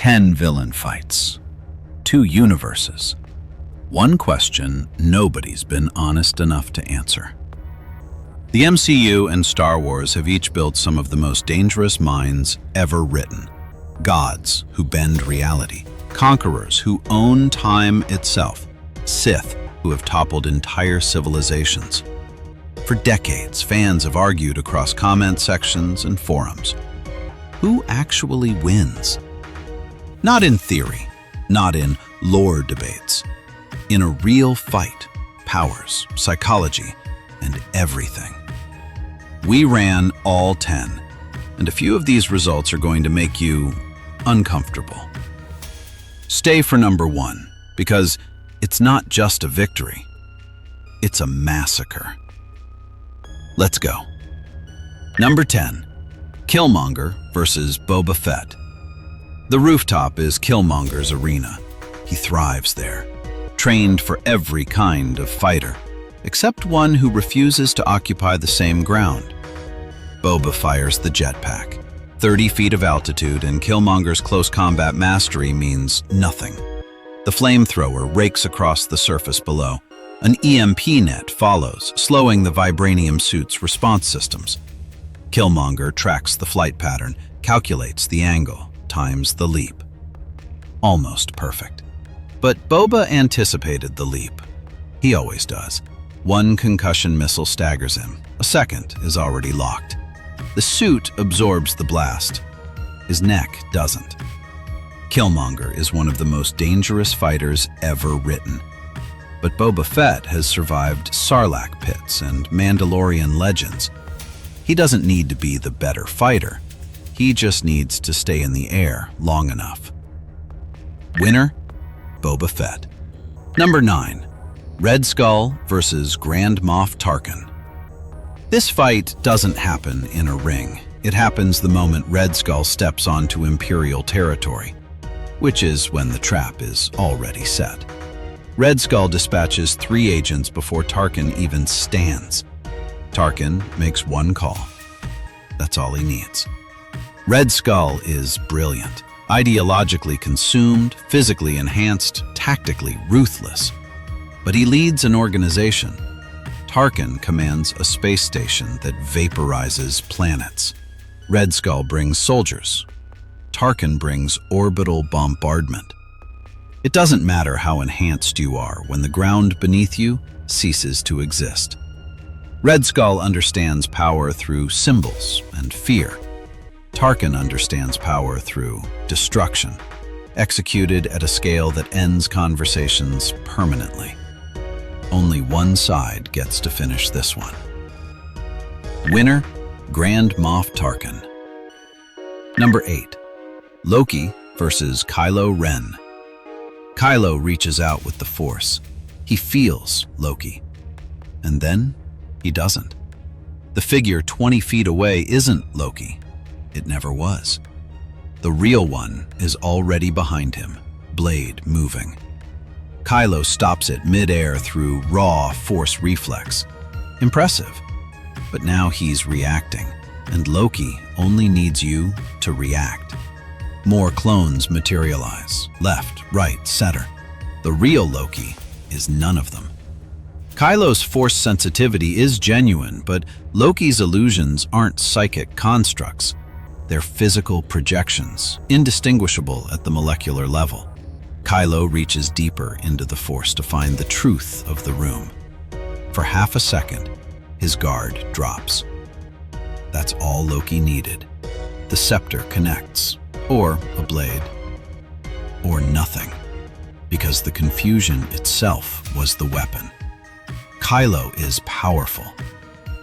10 villain fights, 2 universes, one question nobody's been honest enough to answer. The MCU and Star Wars have each built some of the most dangerous minds ever written. Gods who bend reality, conquerors who own time itself, Sith who have toppled entire civilizations. For decades, fans have argued across comment sections and forums. Who actually wins? Not in theory, not in lore debates. In a real fight, powers, psychology, and everything. We ran all 10, and a few of these results are going to make you uncomfortable. Stay for number 1, because it's not just a victory, it's a massacre. Let's go. Number 10, Killmonger versus Boba Fett. The rooftop is Killmonger's arena. He thrives there, trained for every kind of fighter, except one who refuses to occupy the same ground. Boba fires the jetpack. 30 feet of altitude and Killmonger's close combat mastery means nothing. The flamethrower rakes across the surface below. An EMP net follows, slowing the vibranium suit's response systems. Killmonger tracks the flight pattern, calculates the angle, times the leap. Almost perfect. But Boba anticipated the leap. He always does. One concussion missile staggers him. A second is already locked. The suit absorbs the blast. His neck doesn't. Killmonger is one of the most dangerous fighters ever written. But Boba Fett has survived Sarlacc pits and Mandalorian legends. He doesn't need to be the better fighter. He just needs to stay in the air long enough. Winner, Boba Fett. Number 9, Red Skull versus Grand Moff Tarkin. This fight doesn't happen in a ring. It happens the moment Red Skull steps onto Imperial territory, which is when the trap is already set. Red Skull dispatches 3 agents before Tarkin even stands. Tarkin makes one call. That's all he needs. Red Skull is brilliant, ideologically consumed, physically enhanced, tactically ruthless. But he leads an organization. Tarkin commands a space station that vaporizes planets. Red Skull brings soldiers. Tarkin brings orbital bombardment. It doesn't matter how enhanced you are when the ground beneath you ceases to exist. Red Skull understands power through symbols and fear. Tarkin understands power through destruction, executed at a scale that ends conversations permanently. Only one side gets to finish this one. Winner, Grand Moff Tarkin. Number 8, Loki versus Kylo Ren. Kylo reaches out with the Force. He feels Loki. And then he doesn't. The figure 20 feet away isn't Loki. It never was. The real one is already behind him, blade moving. Kylo stops it mid-air through raw Force reflex. Impressive. But now he's reacting, and Loki only needs you to react. More clones materialize, left, right, center. The real Loki is none of them. Kylo's Force sensitivity is genuine, but Loki's illusions aren't psychic constructs. They're physical projections, indistinguishable at the molecular level. Kylo reaches deeper into the Force to find the truth of the room. For half a second, his guard drops. That's all Loki needed. The scepter connects. Or a blade, or nothing, because the confusion itself was the weapon. Kylo is powerful.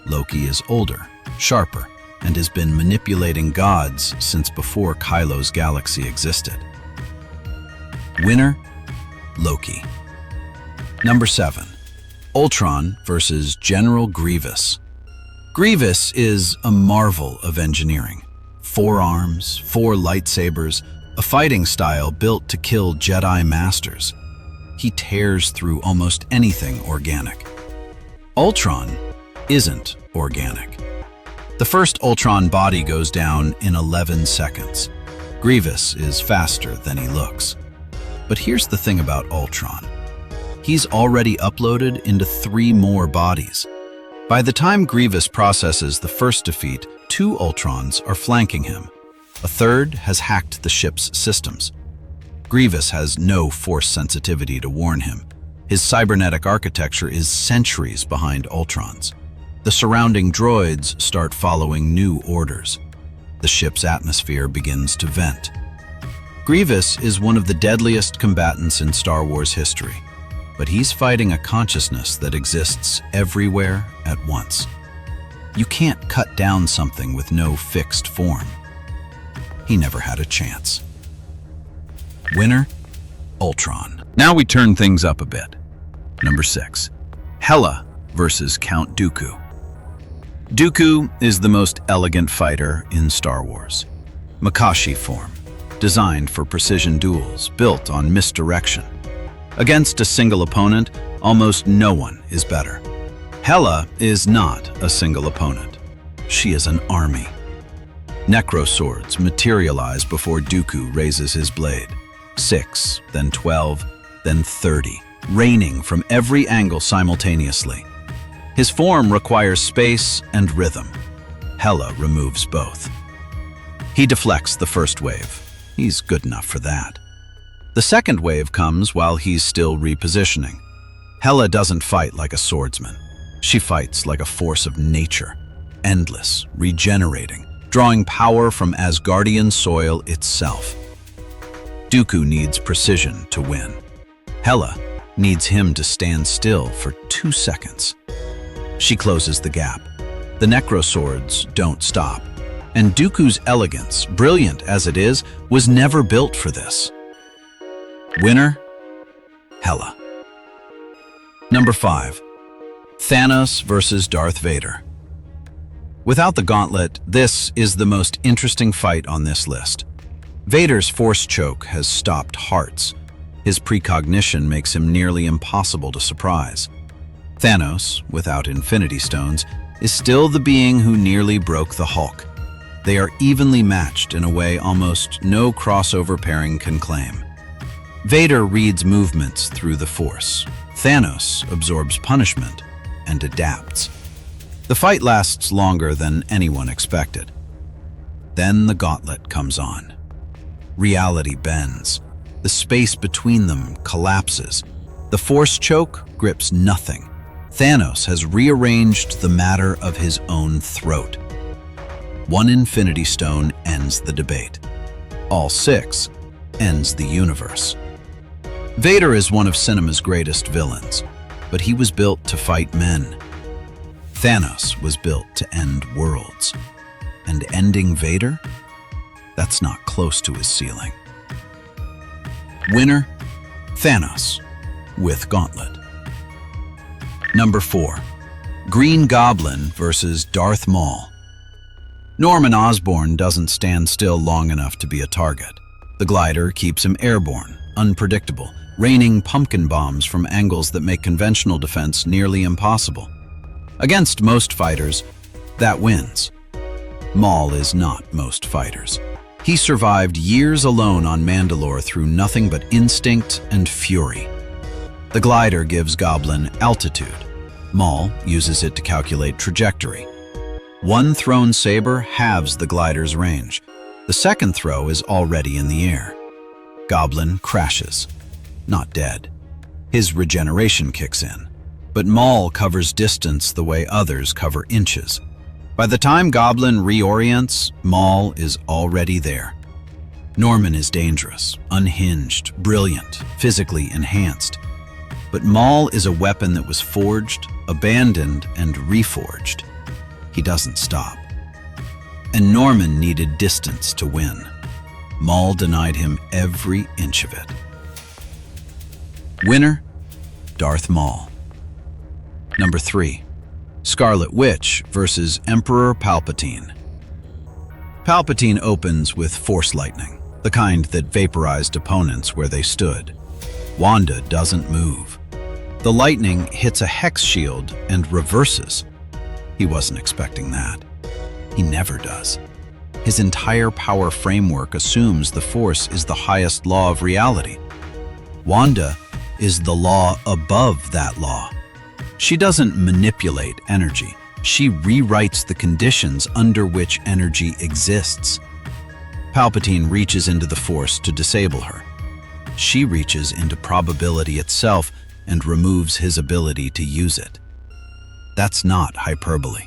Loki is older, sharper, and has been manipulating gods since before Kylo's galaxy existed. Winner, Loki. Number 7, Ultron versus General Grievous. Grievous is a marvel of engineering. 4 arms, 4 lightsabers, a fighting style built to kill Jedi Masters. He tears through almost anything organic. Ultron isn't organic. The first Ultron body goes down in 11 seconds. Grievous is faster than he looks. But here's the thing about Ultron. He's already uploaded into 3 more bodies. By the time Grievous processes the first defeat, 2 Ultrons are flanking him. A third has hacked the ship's systems. Grievous has no force sensitivity to warn him. His cybernetic architecture is centuries behind Ultron's. The surrounding droids start following new orders. The ship's atmosphere begins to vent. Grievous is one of the deadliest combatants in Star Wars history, but he's fighting a consciousness that exists everywhere at once. You can't cut down something with no fixed form. He never had a chance. Winner, Ultron. Now we turn things up a bit. Number 6, Hela versus Count Dooku. Dooku is the most elegant fighter in Star Wars. Makashi form, designed for precision duels, built on misdirection. Against a single opponent, almost no one is better. Hela is not a single opponent. She is an army. Necro swords materialize before Dooku raises his blade. 6, then 12, then 30, raining from every angle simultaneously. His form requires space and rhythm. Hela removes both. He deflects the first wave. He's good enough for that. The second wave comes while he's still repositioning. Hela doesn't fight like a swordsman. She fights like a force of nature, endless, regenerating, drawing power from Asgardian soil itself. Dooku needs precision to win. Hela needs him to stand still for 2 seconds. She closes the gap. The Necro swords don't stop. And Dooku's elegance, brilliant as it is, was never built for this. Winner, Hela. Number 5, Thanos versus Darth Vader. Without the gauntlet, this is the most interesting fight on this list. Vader's force choke has stopped hearts. His precognition makes him nearly impossible to surprise. Thanos, without Infinity Stones, is still the being who nearly broke the Hulk. They are evenly matched in a way almost no crossover pairing can claim. Vader reads movements through the Force. Thanos absorbs punishment and adapts. The fight lasts longer than anyone expected. Then the gauntlet comes on. Reality bends. The space between them collapses. The Force choke grips nothing. Thanos has rearranged the matter of his own throat. 1 Infinity Stone ends the debate. All 6 ends the universe. Vader is one of cinema's greatest villains, but he was built to fight men. Thanos was built to end worlds. And ending Vader? That's not close to his ceiling. Winner, Thanos, with gauntlet. Number 4, Green Goblin versus Darth Maul. Norman Osborn doesn't stand still long enough to be a target. The glider keeps him airborne, unpredictable, raining pumpkin bombs from angles that make conventional defense nearly impossible. Against most fighters, that wins. Maul is not most fighters. He survived years alone on Mandalore through nothing but instinct and fury. The glider gives Goblin altitude. Maul uses it to calculate trajectory. 1 thrown saber halves the glider's range. The second throw is already in the air. Goblin crashes, not dead. His regeneration kicks in, but Maul covers distance the way others cover inches. By the time Goblin reorients, Maul is already there. Norman is dangerous, unhinged, brilliant, physically enhanced. But Maul is a weapon that was forged, abandoned, and reforged. He doesn't stop. And Norman needed distance to win. Maul denied him every inch of it. Winner, Darth Maul. Number 3, Scarlet Witch versus Emperor Palpatine. Palpatine opens with Force lightning, the kind that vaporized opponents where they stood. Wanda doesn't move. The lightning hits a hex shield and reverses. He wasn't expecting that. He never does. His entire power framework assumes the Force is the highest law of reality. Wanda is the law above that law. She doesn't manipulate energy. She rewrites the conditions under which energy exists. Palpatine reaches into the Force to disable her. She reaches into probability itself and removes his ability to use it. That's not hyperbole.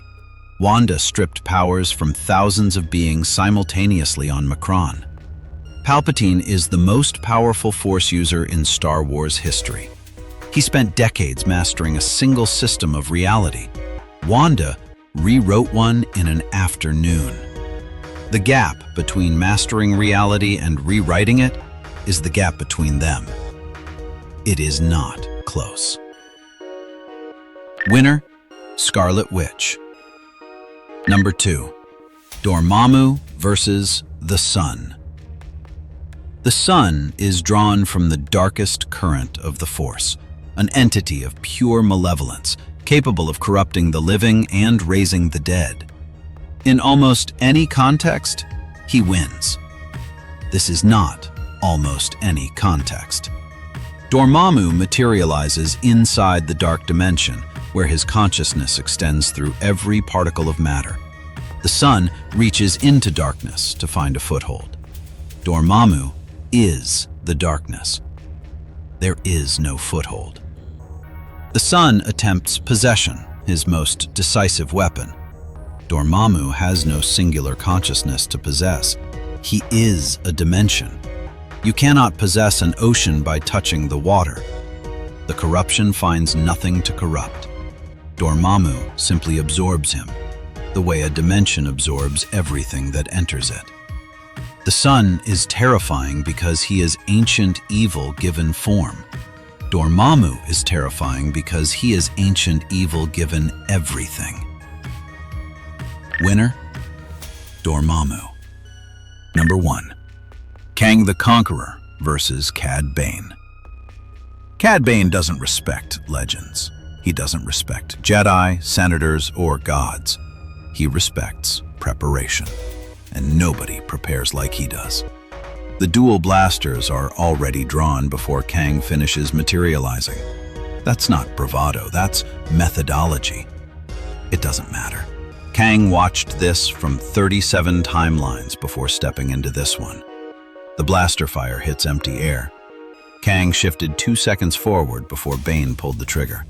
Wanda stripped powers from thousands of beings simultaneously on Macron. Palpatine is the most powerful Force user in Star Wars history. He spent decades mastering a single system of reality. Wanda rewrote one in an afternoon. The gap between mastering reality and rewriting it is the gap between them. It is not close. Winner, Scarlet Witch. Number 2, Dormammu versus the Sun. The Sun is drawn from the darkest current of the Force, an entity of pure malevolence, capable of corrupting the living and raising the dead. In almost any context, he wins. This is not almost any context. Dormammu materializes inside the dark dimension, where his consciousness extends through every particle of matter. The Sun reaches into darkness to find a foothold. Dormammu is the darkness. There is no foothold. The Sun attempts possession, his most decisive weapon. Dormammu has no singular consciousness to possess. He is a dimension. You cannot possess an ocean by touching the water. The corruption finds nothing to corrupt. Dormammu simply absorbs him, the way a dimension absorbs everything that enters it. The Sun is terrifying because he is ancient evil given form. Dormammu is terrifying because he is ancient evil given everything. Winner, Dormammu. Number 1, Kang the Conqueror versus Cad Bane. Cad Bane doesn't respect legends. He doesn't respect Jedi, senators, or gods. He respects preparation, and nobody prepares like he does. The dual blasters are already drawn before Kang finishes materializing. That's not bravado, that's methodology. It doesn't matter. Kang watched this from 37 timelines before stepping into this one. The blaster fire hits empty air. Kang shifted 2 seconds forward before Bane pulled the trigger.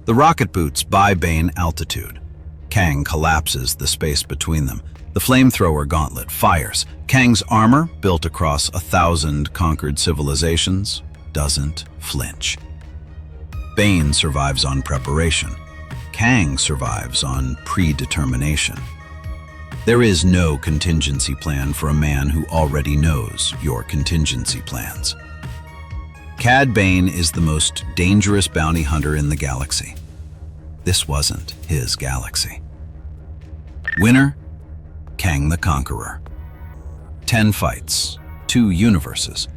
The rocket boots buy Bane altitude. Kang collapses the space between them. The flamethrower gauntlet fires. Kang's armor, built across 1,000 conquered civilizations, doesn't flinch. Bane survives on preparation. Kang survives on predetermination. There is no contingency plan for a man who already knows your contingency plans. Cad Bane is the most dangerous bounty hunter in the galaxy. This wasn't his galaxy. Winner, Kang the Conqueror. 10 fights, 2 universes,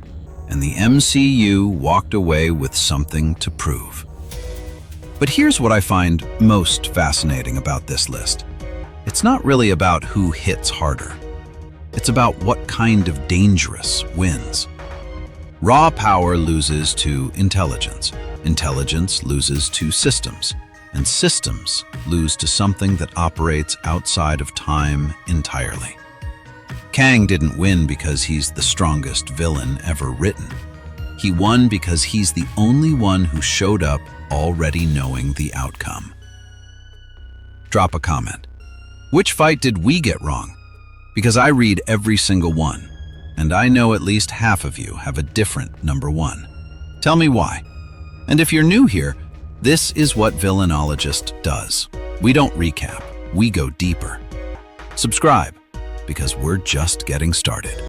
and the MCU walked away with something to prove. But here's what I find most fascinating about this list. It's not really about who hits harder. It's about what kind of dangerous wins. Raw power loses to intelligence. Intelligence loses to systems. And systems lose to something that operates outside of time entirely. Kang didn't win because he's the strongest villain ever written. He won because he's the only one who showed up already knowing the outcome. Drop a comment. Which fight did we get wrong? Because I read every single one, and I know at least half of you have a different number 1. Tell me why. And if you're new here, this is what Villainologist does. We don't recap, we go deeper. Subscribe, because we're just getting started.